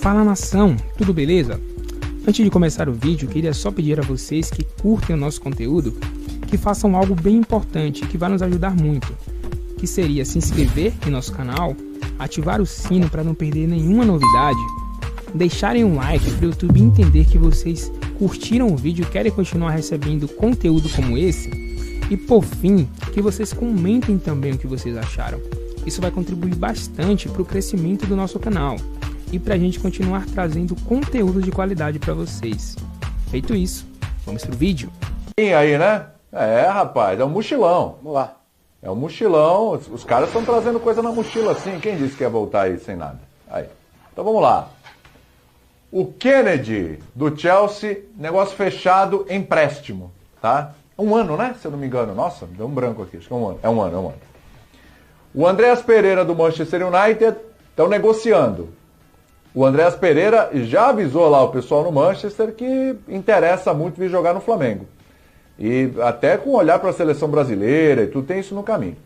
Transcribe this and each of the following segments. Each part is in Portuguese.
Fala nação, tudo beleza? Antes de começar o vídeo, queria só pedir a vocês que curtem o nosso conteúdo, que façam algo bem importante que vai nos ajudar muito, que seria se inscrever em nosso canal, ativar o sino para não perder nenhuma novidade, deixarem um like para o YouTube entender que vocês curtiram o vídeo e querem continuar recebendo conteúdo como esse, e por fim, que vocês comentem também o que vocês acharam. Isso vai contribuir bastante para o crescimento do nosso canal e para a gente continuar trazendo conteúdo de qualidade para vocês. Feito isso, vamos pro vídeo. E aí, né? Rapaz, é um mochilão. Vamos lá. É um mochilão. Os caras estão trazendo coisa na mochila assim. Quem disse que ia voltar aí sem nada? Aí. Então vamos lá. O Kennedy do Chelsea, negócio fechado, empréstimo, tá? Um ano, né? Se eu não me engano. Nossa, deu um branco aqui. Acho que é um ano. É um ano. O Andreas Pereira do Manchester United estão negociando. O Andreas Pereira já avisou lá o pessoal no Manchester que interessa muito vir jogar no Flamengo. E até com olhar para a seleção brasileira e tudo, tem isso no caminho.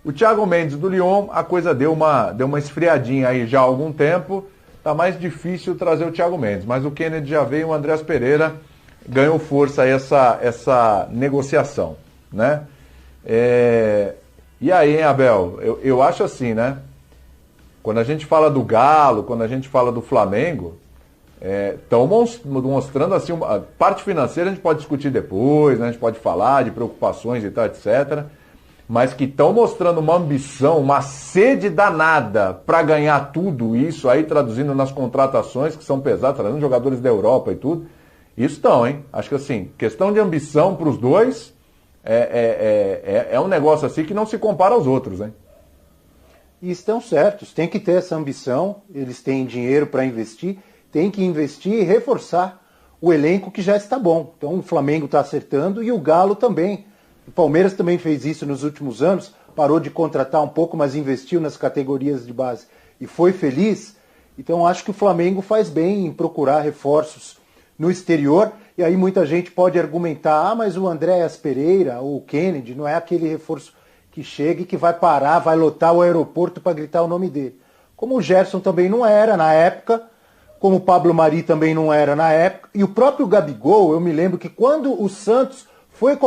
O Thiago Mendes do Lyon, a coisa deu uma esfriadinha aí já há algum tempo. Tá mais difícil trazer o Thiago Mendes, mas o Kennedy já veio, o Andreas Pereira ganhou força aí essa negociação, né? E aí, hein, Abel? Eu acho assim, né? Quando a gente fala do Galo, quando a gente fala do Flamengo, estão mostrando assim, a parte financeira a gente pode discutir depois, né? A gente pode falar de preocupações e tal, etc. Mas que estão mostrando uma ambição, uma sede danada para ganhar tudo isso aí, traduzindo nas contratações que são pesadas, trazendo jogadores da Europa e tudo. Isso estão, hein? Acho que assim, questão de ambição para os dois é um negócio assim que não se compara aos outros, hein? E estão certos, tem que ter essa ambição, eles têm dinheiro para investir, tem que investir e reforçar o elenco que já está bom. Então o Flamengo está acertando e o Galo também. O Palmeiras também fez isso nos últimos anos, parou de contratar um pouco, mas investiu nas categorias de base e foi feliz. Então acho que o Flamengo faz bem em procurar reforços no exterior. E aí muita gente pode argumentar, mas o Andreas Pereira, ou o Kennedy, não é aquele reforço que chega e que vai parar, vai lotar o aeroporto para gritar o nome dele. Como o Gerson também não era na época, como o Pablo Mari também não era na época, e o próprio Gabigol, eu me lembro que quando o Santos foi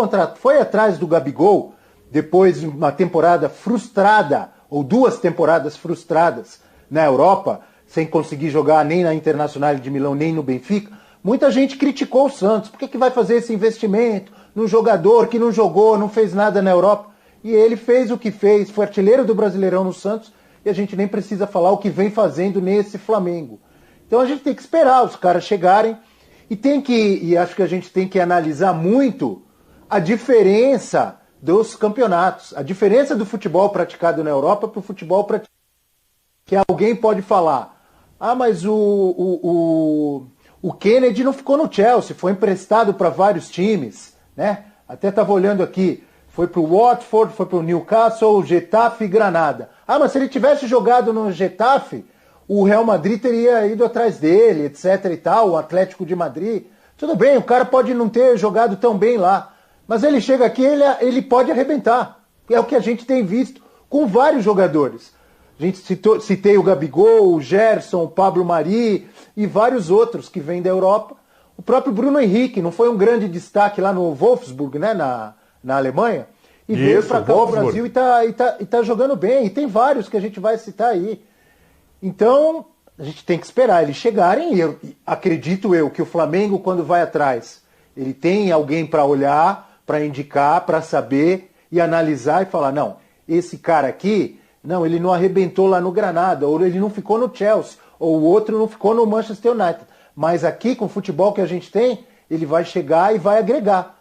atrás do Gabigol, depois de uma temporada frustrada, ou 2 temporadas frustradas na Europa, sem conseguir jogar nem na Internacional de Milão, nem no Benfica, muita gente criticou o Santos. Por que vai fazer esse investimento num jogador que não jogou, não fez nada na Europa? E ele fez o que fez, foi artilheiro do Brasileirão no Santos, e a gente nem precisa falar o que vem fazendo nesse Flamengo. Então a gente tem que esperar os caras chegarem, e acho que a gente tem que analisar muito a diferença dos campeonatos, a diferença do futebol praticado na Europa para o futebol praticado. Que alguém pode falar, mas o Kennedy não ficou no Chelsea, foi emprestado para vários times, né? Até estava olhando aqui, foi para o Watford, foi para o Newcastle, Getafe e Granada. Mas se ele tivesse jogado no Getafe, o Real Madrid teria ido atrás dele, etc e tal, o Atlético de Madrid. Tudo bem, o cara pode não ter jogado tão bem lá, mas ele chega aqui, ele pode arrebentar. É o que a gente tem visto com vários jogadores. A gente citei o Gabigol, o Gerson, o Pablo Mari e vários outros que vêm da Europa. O próprio Bruno Henrique não foi um grande destaque lá no Wolfsburg, né, na Alemanha, e veio para cá o Brasil e tá jogando bem. E tem vários que a gente vai citar aí. Então, a gente tem que esperar eles chegarem. E acredito eu que o Flamengo, quando vai atrás, ele tem alguém para olhar, para indicar, para saber e analisar e falar, não, esse cara aqui, não, ele não arrebentou lá no Granada, ou ele não ficou no Chelsea, ou o outro não ficou no Manchester United. Mas aqui, com o futebol que a gente tem, ele vai chegar e vai agregar.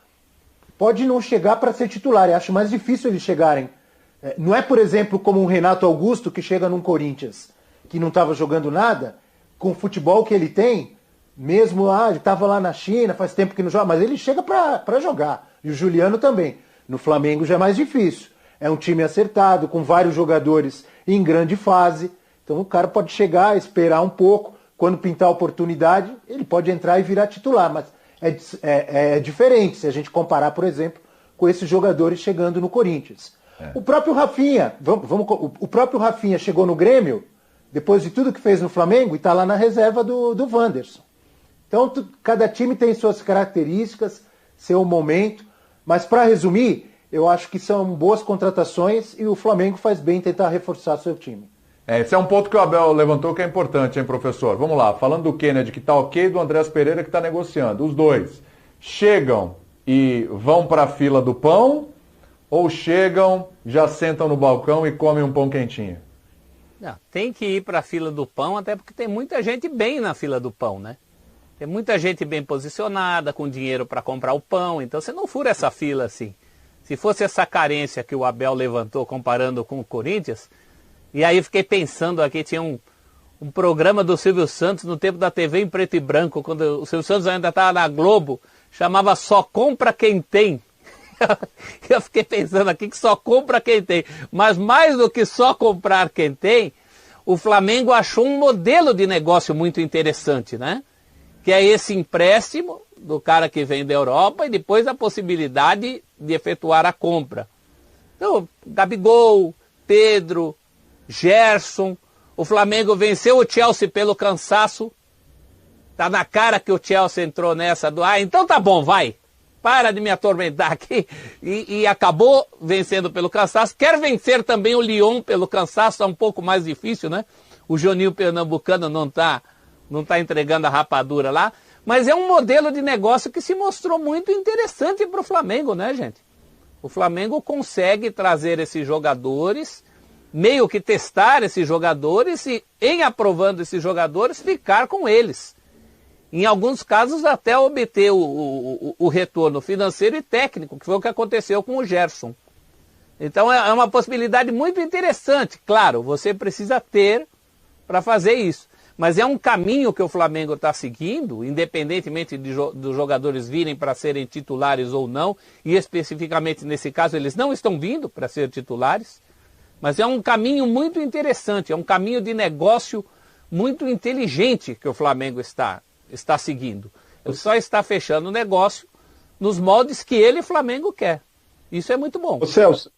Pode não chegar para ser titular, eu acho mais difícil eles chegarem. Não é, por exemplo, como um Renato Augusto que chega num Corinthians, que não estava jogando nada, com o futebol que ele tem, mesmo ele estava lá na China, faz tempo que não joga, mas ele chega para jogar. E o Juliano também. No Flamengo já é mais difícil. É um time acertado, com vários jogadores em grande fase. Então o cara pode chegar, esperar um pouco, quando pintar a oportunidade, ele pode entrar e virar titular, mas é diferente se a gente comparar, por exemplo, com esses jogadores chegando no Corinthians. O próprio Rafinha, o próprio Rafinha chegou no Grêmio, depois de tudo que fez no Flamengo, e está lá na reserva do Wanderson. Então, cada time tem suas características, seu momento, mas para resumir, eu acho que são boas contratações e o Flamengo faz bem em tentar reforçar seu time. Esse é um ponto que o Abel levantou que é importante, hein, professor? Vamos lá, falando do Kennedy, que está ok, e do Andreas Pereira, que está negociando. Os dois chegam e vão para a fila do pão ou chegam, já sentam no balcão e comem um pão quentinho? Não, tem que ir para a fila do pão, até porque tem muita gente bem na fila do pão, né? Tem muita gente bem posicionada, com dinheiro para comprar o pão, então você não fura essa fila assim. Se fosse essa carência que o Abel levantou comparando com o Corinthians, e aí fiquei pensando aqui, tinha um programa do Silvio Santos no tempo da TV em preto e branco, quando o Silvio Santos ainda estava na Globo, chamava Só Compra Quem Tem. Eu fiquei pensando aqui que só compra quem tem, mas mais do que só comprar quem tem, o Flamengo achou um modelo de negócio muito interessante, né? Que é esse empréstimo do cara que vem da Europa e depois a possibilidade de efetuar a compra. Então, Gabigol, Pedro, Gerson, o Flamengo venceu o Chelsea pelo cansaço, tá na cara que o Chelsea entrou nessa do, então tá bom, vai. Para de me atormentar aqui, e acabou vencendo pelo cansaço. Quer vencer também o Lyon pelo cansaço, é um pouco mais difícil, né? O Juninho Pernambucano não tá entregando a rapadura lá, mas é um modelo de negócio que se mostrou muito interessante para o Flamengo, né, gente? O Flamengo consegue trazer esses jogadores, meio que testar esses jogadores e, em aprovando esses jogadores, ficar com eles. Em alguns casos até obter o retorno financeiro e técnico, que foi o que aconteceu com o Gerson. Então é uma possibilidade muito interessante. Claro, você precisa ter para fazer isso. Mas é um caminho que o Flamengo está seguindo, independentemente dos jogadores virem para serem titulares ou não, e especificamente nesse caso eles não estão vindo para ser titulares, mas é um caminho muito interessante, é um caminho de negócio muito inteligente que o Flamengo está seguindo. Ele só está fechando o negócio nos moldes que ele, Flamengo, quer. Isso é muito bom. Ô Celso,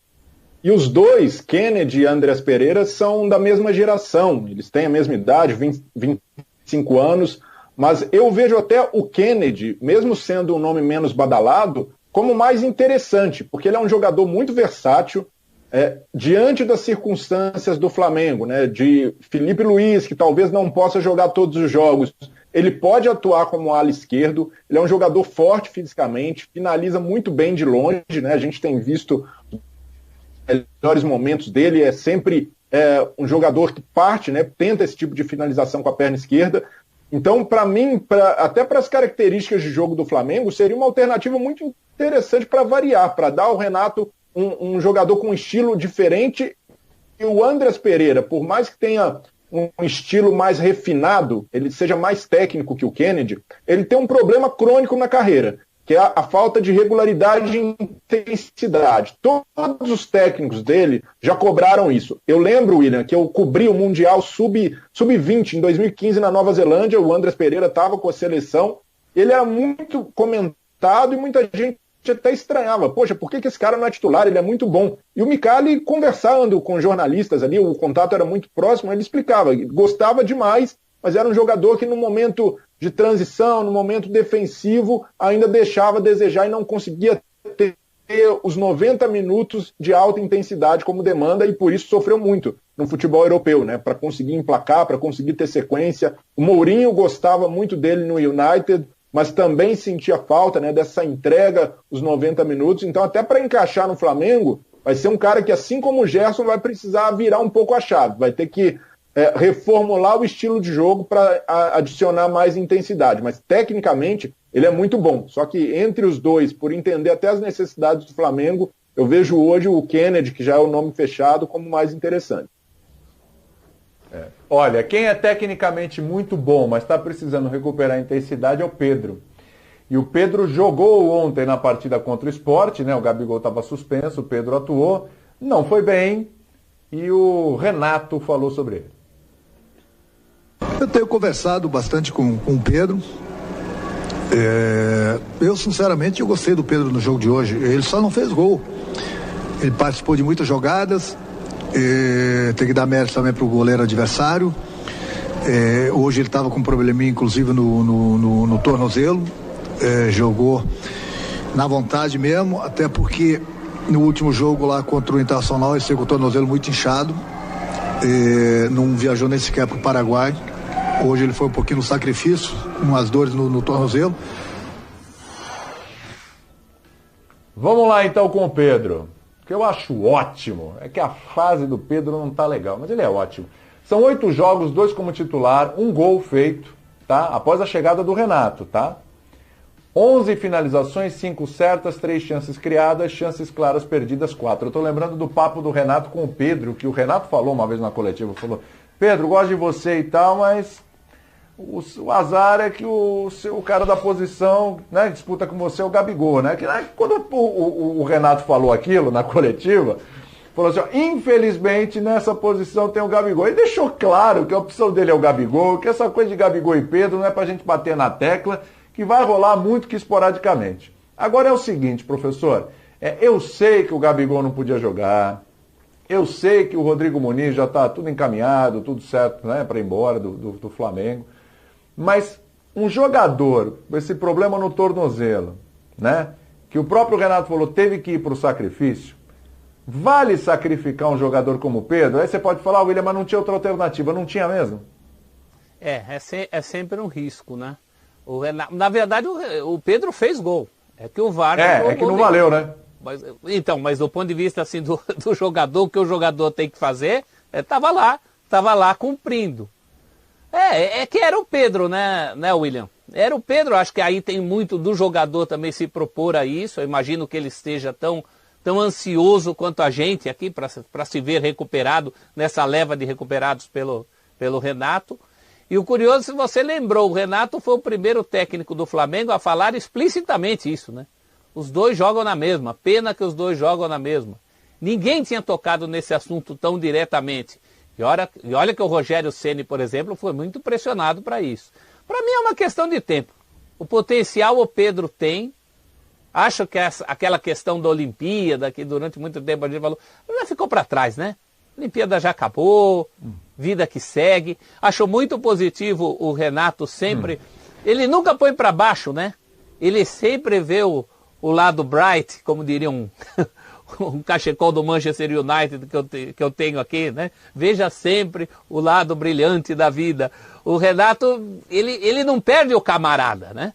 e os dois, Kennedy e Andreas Pereira, são da mesma geração. Eles têm a mesma idade, 25 anos, mas eu vejo até o Kennedy, mesmo sendo um nome menos badalado, como mais interessante, porque ele é um jogador muito versátil, diante das circunstâncias do Flamengo, né, de Felipe Luiz, que talvez não possa jogar todos os jogos. Ele pode atuar como ala esquerdo, ele é um jogador forte fisicamente, finaliza muito bem de longe, né? A gente tem visto os melhores momentos dele, é sempre um jogador que parte, né? Tenta esse tipo de finalização com a perna esquerda. Então, para mim, até para as características de jogo do Flamengo, seria uma alternativa muito interessante para variar, para dar ao Renato um jogador com um estilo diferente. E o Andreas Pereira, por mais que tenha um estilo mais refinado, ele seja mais técnico que o Kennedy, ele tem um problema crônico na carreira, que é a falta de regularidade e intensidade. Todos os técnicos dele já cobraram isso. Eu lembro, William, que eu cobri o Mundial Sub-20 em 2015 na Nova Zelândia, o Andreas Pereira estava com a seleção, ele era muito comentado e muita gente até estranhava, poxa, por que esse cara não é titular? Ele é muito bom. E o Micali, conversando com jornalistas ali, o contato era muito próximo, ele explicava, gostava demais, mas era um jogador que no momento de transição, no momento defensivo, ainda deixava a desejar e não conseguia ter os 90 minutos de alta intensidade como demanda, e por isso sofreu muito no futebol europeu, né? Para conseguir emplacar, para conseguir ter sequência. O Mourinho gostava muito dele no United, mas também sentia falta, né, dessa entrega, os 90 minutos. Então, até para encaixar no Flamengo, vai ser um cara que, assim como o Gerson, vai precisar virar um pouco a chave. Vai ter que reformular o estilo de jogo para adicionar mais intensidade. Mas, tecnicamente, ele é muito bom. Só que entre os dois, por entender até as necessidades do Flamengo, eu vejo hoje o Kennedy, que já é o nome fechado, como mais interessante. Olha, quem é tecnicamente muito bom, mas está precisando recuperar a intensidade é o Pedro. E o Pedro jogou ontem na partida contra o Sport, né? O Gabigol estava suspenso, o Pedro atuou, não foi bem, e o Renato falou sobre ele. Eu tenho conversado bastante com o Pedro. Eu, sinceramente, eu gostei do Pedro no jogo de hoje. Ele só não fez gol. Ele participou de muitas jogadas. Tem que dar mérito também para o goleiro adversário. Hoje ele estava com um probleminha, inclusive, no tornozelo. Jogou na vontade mesmo, até porque no último jogo lá contra o Internacional ele saiu com o tornozelo muito inchado. Não viajou nem sequer para o Paraguai. Hoje ele foi um pouquinho no sacrifício, umas dores no tornozelo. Vamos lá então com o Pedro. O que eu acho ótimo é que a fase do Pedro não tá legal, mas ele é ótimo. São 8 jogos, 2 como titular, 1 gol feito, tá? Após a chegada do Renato, tá? 11 finalizações, 5 certas, 3 chances criadas, chances claras perdidas, 4. Eu tô lembrando do papo do Renato com o Pedro, que o Renato falou uma vez na coletiva, falou: Pedro, gosto de você e tal, mas o azar é que o cara da posição, né, disputa com você é o Gabigol, né? Que, quando o Renato falou aquilo na coletiva, falou assim, ó, infelizmente nessa posição tem o Gabigol. E deixou claro que a opção dele é o Gabigol, que essa coisa de Gabigol e Pedro não é pra gente bater na tecla, que vai rolar muito que esporadicamente. Agora é o seguinte, professor, eu sei que o Gabigol não podia jogar, eu sei que o Rodrigo Muniz já está tudo encaminhado, tudo certo, né, para ir embora do Flamengo, mas um jogador com esse problema no tornozelo, né, que o próprio Renato falou, teve que ir para o sacrifício, vale sacrificar um jogador como o Pedro? Aí você pode falar, William, mas não tinha outra alternativa, não tinha mesmo? É sempre um risco, né? O Renato, na verdade, o Pedro fez gol. É que o VAR... É que não valeu, né? Mas do ponto de vista assim, do jogador, o que o jogador tem que fazer, estava lá cumprindo. É que era o Pedro, né, William? Era o Pedro, acho que aí tem muito do jogador também se propor a isso. Eu imagino que ele esteja tão ansioso quanto a gente aqui para se ver recuperado nessa leva de recuperados pelo Renato. E o curioso, se você lembrou, o Renato foi o primeiro técnico do Flamengo a falar explicitamente isso, né? Os dois jogam na mesma, pena que os dois jogam na mesma. Ninguém tinha tocado nesse assunto tão diretamente. E olha que o Rogério Ceni, por exemplo, foi muito pressionado para isso. Para mim é uma questão de tempo. O potencial o Pedro tem. Acho que aquela questão da Olimpíada, que durante muito tempo a gente falou, já ficou para trás, né? A Olimpíada já acabou, vida que segue. Acho muito positivo o Renato sempre. Ele nunca põe para baixo, né? Ele sempre vê o lado bright, como diria um cachecol do Manchester United que eu tenho aqui, né? Veja sempre o lado brilhante da vida. O Renato, ele não perde o camarada, né?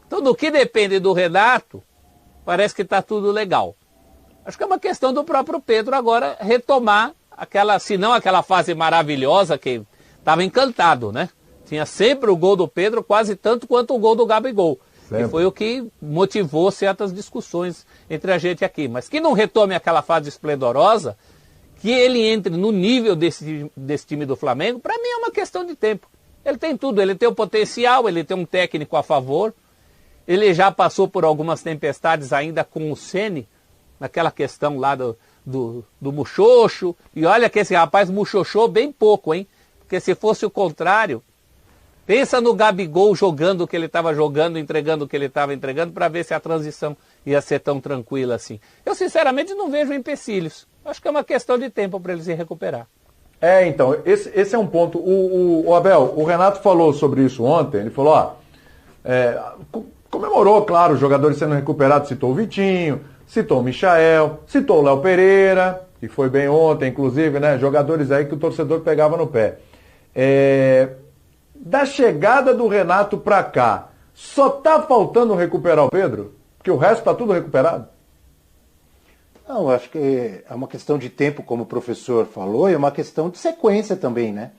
Então, do que depende do Renato, parece que está tudo legal. Acho que é uma questão do próprio Pedro agora retomar se não aquela fase maravilhosa que estava encantado, né? Tinha sempre o gol do Pedro, quase tanto quanto o gol do Gabigol. E foi o que motivou certas discussões entre a gente aqui. Mas que não retome aquela fase esplendorosa, que ele entre no nível desse time do Flamengo, para mim é uma questão de tempo. Ele tem tudo, ele tem o potencial, ele tem um técnico a favor, ele já passou por algumas tempestades ainda com o Ceni, naquela questão lá do muxoxo, e olha que esse rapaz muxoxou bem pouco, hein? Porque se fosse o contrário, pensa no Gabigol jogando o que ele estava jogando, entregando o que ele estava entregando, para ver se a transição ia ser tão tranquila assim. Eu sinceramente não vejo empecilhos. Acho que é uma questão de tempo para ele se recuperar. Então, esse é um ponto. O Abel, o Renato falou sobre isso ontem, ele falou, comemorou, claro, os jogadores sendo recuperados, citou o Vitinho, citou o Michael, citou o Léo Pereira, que foi bem ontem, inclusive, né? Jogadores aí que o torcedor pegava no pé. Da chegada do Renato pra cá, só tá faltando recuperar o Pedro? Porque o resto tá tudo recuperado? Não, acho que é uma questão de tempo, como o professor falou, e é uma questão de sequência também, né?